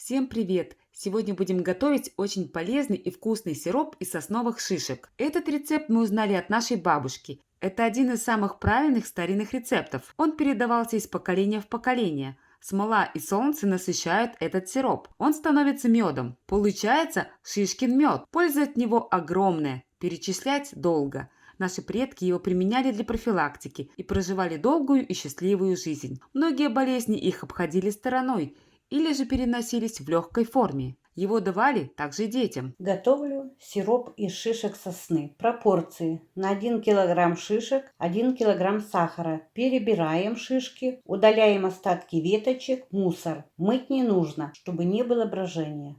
Всем привет! Сегодня будем готовить очень полезный и вкусный сироп из сосновых шишек. Этот рецепт мы узнали от нашей бабушки. Это один из самых правильных старинных рецептов. Он передавался из поколения в поколение. Смола и солнце насыщают этот сироп. Он становится медом. Получается шишкин мед. Польза от него огромная. Перечислять долго. Наши предки его применяли для профилактики и проживали долгую и счастливую жизнь. Многие болезни их обходили стороной или же переносились в легкой форме. Его давали также детям. Готовлю сироп из шишек сосны. Пропорции: на 1 килограмм шишек 1 килограмм сахара. Перебираем шишки, удаляем остатки веточек, мусор. Мыть не нужно, чтобы не было брожения.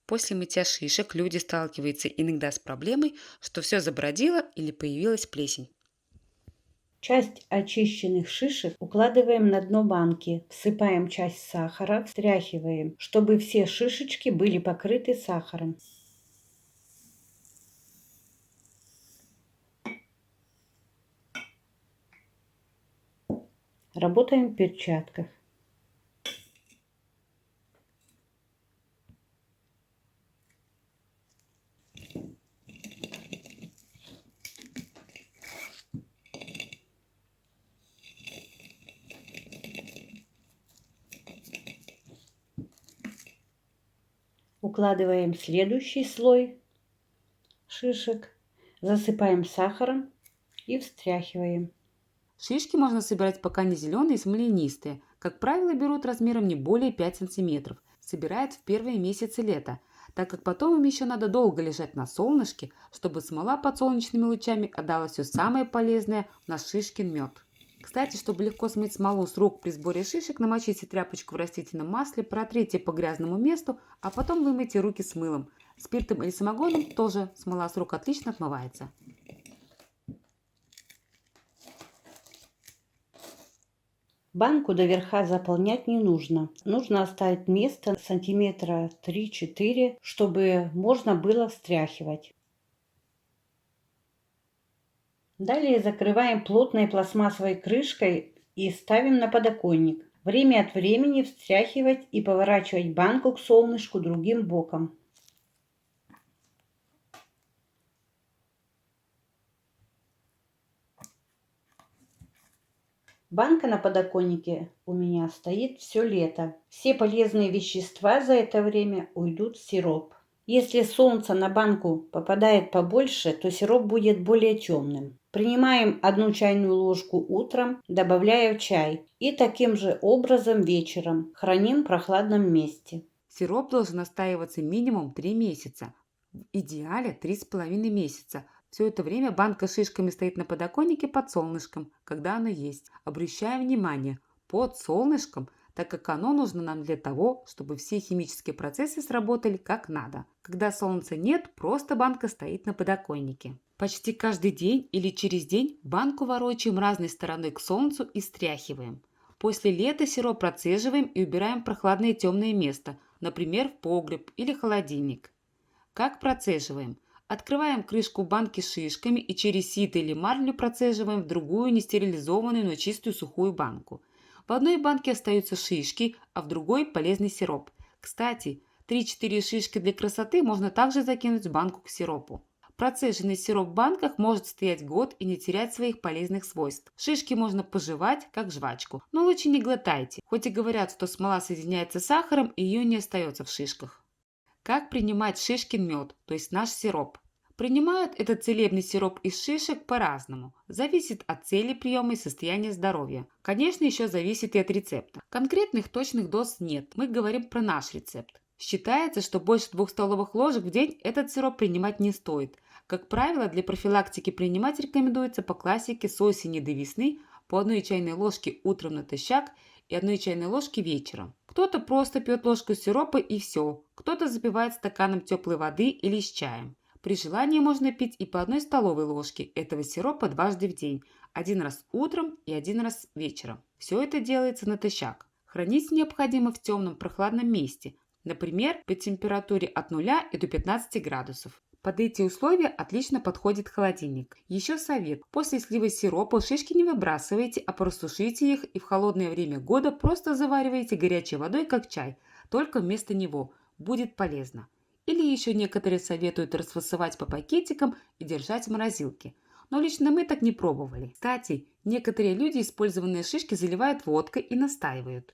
После мытья шишек люди сталкиваются иногда с проблемой, что все забродило или появилась плесень. Часть очищенных шишек укладываем на дно банки, всыпаем часть сахара, встряхиваем, чтобы все шишечки были покрыты сахаром. Работаем в перчатках. Укладываем следующий слой шишек, засыпаем сахаром и встряхиваем. Шишки можно собирать пока не зеленые и смоленистые. Как правило, берут размером не более 5 см. Собирают в первые месяцы лета, так как потом им еще надо долго лежать на солнышке, чтобы смола под солнечными лучами отдала все самое полезное в наш шишкин мед. Кстати, чтобы легко смыть смолу с рук при сборе шишек, намочите тряпочку в растительном масле, протрите по грязному месту, а потом вымойте руки с мылом. Спиртом или самогоном тоже смола с рук отлично отмывается. Банку до верха заполнять не нужно. Нужно оставить место сантиметра 3-4, чтобы можно было встряхивать. Далее закрываем плотной пластмассовой крышкой и ставим на подоконник. Время от времени встряхивать и поворачивать банку к солнышку другим боком. Банка на подоконнике у меня стоит все лето. Все полезные вещества за это время уйдут в сироп. Если солнце на банку попадает побольше, то сироп будет более темным. Принимаем 1 чайную ложку утром, добавляя в чай. И таким же образом вечером. Храним в прохладном месте. Сироп должен настаиваться минимум 3 месяца, в идеале 3,5 месяца. Все это время банка с шишками стоит на подоконнике под солнышком, когда оно есть. Обращаем внимание, под солнышком, так как оно нужно нам для того, чтобы все химические процессы сработали как надо. Когда солнца нет, просто банка стоит на подоконнике. Почти каждый день или через день банку ворочаем разной стороной к солнцу и стряхиваем. После лета сироп процеживаем и убираем в прохладное темное место, например, в погреб или холодильник. Как процеживаем? Открываем крышку банки с шишками и через сито или марлю процеживаем в другую нестерилизованную, но чистую сухую банку. В одной банке остаются шишки, а в другой полезный сироп. Кстати, 3-4 шишки для красоты можно также закинуть в банку к сиропу. Процеженный сироп в банках может стоять год и не терять своих полезных свойств. Шишки можно пожевать, как жвачку, но лучше не глотайте, хоть и говорят, что смола соединяется с сахаром и ее не остается в шишках. Как принимать шишкин мед, то есть наш сироп? Принимают этот целебный сироп из шишек по-разному. Зависит от цели приема и состояния здоровья. Конечно, еще зависит и от рецепта. Конкретных точных доз нет. Мы говорим про наш рецепт. Считается, что больше 2 столовых ложек в день этот сироп принимать не стоит. Как правило, для профилактики принимать рекомендуется по классике с осени до весны по 1 чайной ложке утром натощак и 1 чайной ложке вечером. Кто-то просто пьет ложку сиропа и все, кто-то запивает стаканом теплой воды или с чаем. При желании можно пить и по 1 столовой ложке этого сиропа дважды в день, 1 раз утром и 1 раз вечером. Все это делается натощак. Хранить необходимо в темном прохладном месте, например, при температуре от 0 и до 15 градусов. Под эти условия отлично подходит холодильник. Еще совет. После слива сиропа шишки не выбрасывайте, а просушите их и в холодное время года просто заваривайте горячей водой, как чай. только вместо него. Будет полезно. Или еще некоторые советуют расфасовать по пакетикам и держать в морозилке. Но лично мы так не пробовали. Кстати, некоторые люди использованные шишки заливают водкой и настаивают.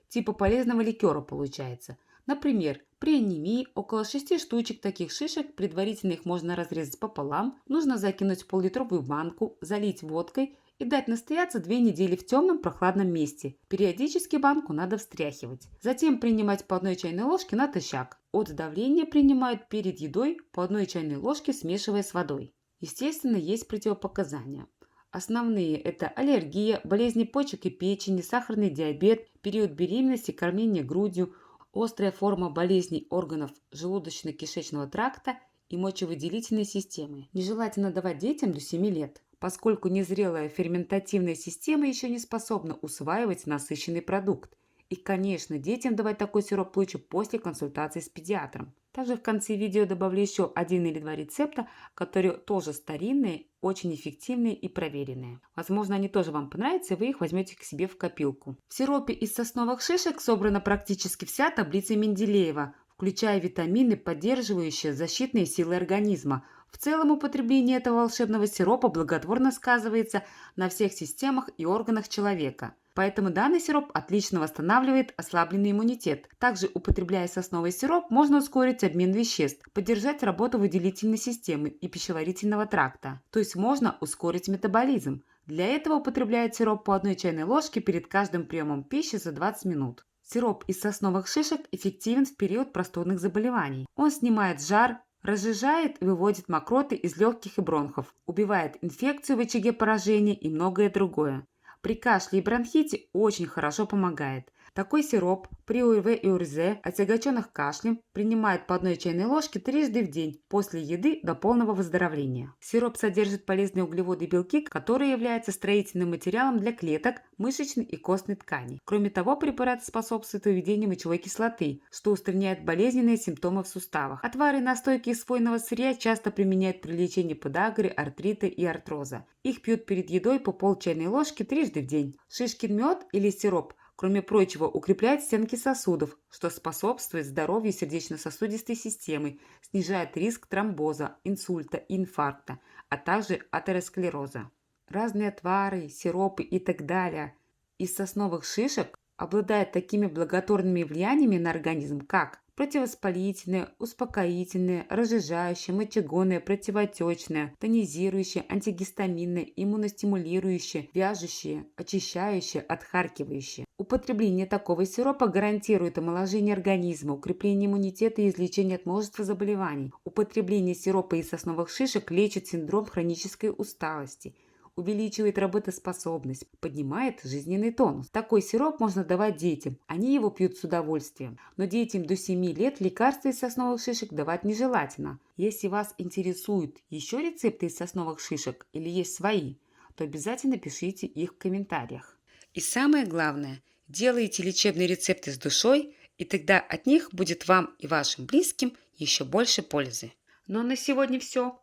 Типа полезного ликера получается. Например, при анемии около 6 штучек таких шишек, предварительно их можно разрезать пополам, нужно закинуть в пол-литровую банку, залить водкой и дать настояться 2 недели в темном прохладном месте. Периодически банку надо встряхивать. Затем принимать по 1 чайной ложке натощак. От давления принимают перед едой по 1 чайной ложке, смешивая с водой. Естественно, есть противопоказания. Основные – это аллергия, болезни почек и печени, сахарный диабет, период беременности, кормление грудью, острая форма болезней органов желудочно-кишечного тракта и мочевыделительной системы. Нежелательно давать детям до 7 лет, поскольку незрелая ферментативная система еще не способна усваивать насыщенный продукт. И, конечно, детям давать такой сироп лучше после консультации с педиатром. Также в конце видео добавлю еще 1 или 2 рецепта, которые тоже старинные, очень эффективные и проверенные. Возможно, они тоже вам понравятся, и вы их возьмете к себе в копилку. В сиропе из сосновых шишек собрана практически вся таблица Менделеева, включая витамины, поддерживающие защитные силы организма. В целом употребление этого волшебного сиропа благотворно сказывается на всех системах и органах человека. Поэтому данный сироп отлично восстанавливает ослабленный иммунитет. Также, употребляя сосновый сироп, можно ускорить обмен веществ, поддержать работу выделительной системы и пищеварительного тракта. То есть можно ускорить метаболизм. Для этого употребляют сироп по 1 чайной ложке перед каждым приемом пищи за 20 минут. Сироп из сосновых шишек эффективен в период простудных заболеваний. Он снимает жар, разжижает и выводит мокроты из легких и бронхов, убивает инфекцию в очаге поражения и многое другое. При кашле и бронхите очень хорошо помогает. Такой сироп при ОРВ и ОРЗ, отягощенных кашлем, принимают по 1 чайной ложке трижды в день после еды до полного выздоровления. Сироп содержит полезные углеводы и белки, которые являются строительным материалом для клеток, мышечной и костной ткани. Кроме того, препарат способствует выведению мочевой кислоты, что устраняет болезненные симптомы в суставах. Отвары и настойки из хвойного сырья часто применяют при лечении подагры, артрита и артроза. Их пьют перед едой по пол чайной ложки трижды в день. Шишкин мед или сироп, кроме прочего, укрепляет стенки сосудов, что способствует здоровью сердечно-сосудистой системы, снижает риск тромбоза, инсульта и инфаркта, а также атеросклероза. Разные отвары, сиропы и так далее из сосновых шишек обладают такими благотворными влияниями на организм, как противовоспалительное, успокоительное, разжижающее, мочегонное, противоотечное, тонизирующее, антигистаминное, иммуностимулирующее, вяжущее, очищающее, отхаркивающее. Употребление такого сиропа гарантирует омоложение организма, укрепление иммунитета и излечение от множества заболеваний. Употребление сиропа из сосновых шишек лечит синдром хронической усталости, увеличивает работоспособность, поднимает жизненный тонус. Такой сироп можно давать детям, они его пьют с удовольствием. Но детям до 7 лет лекарства из сосновых шишек давать нежелательно. Если вас интересуют еще рецепты из сосновых шишек или есть свои, то обязательно пишите их в комментариях. И самое главное, делайте лечебные рецепты с душой, и тогда от них будет вам и вашим близким еще больше пользы. Ну а на сегодня все.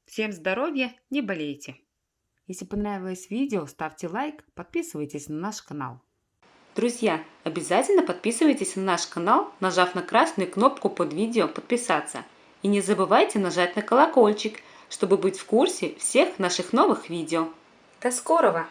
Всем здоровья, не болейте! Если понравилось видео, ставьте лайк, подписывайтесь на наш канал. Друзья, обязательно подписывайтесь на наш канал, нажав на красную кнопку под видео «Подписаться». И не забывайте нажать на колокольчик, чтобы быть в курсе всех наших новых видео. До скорого!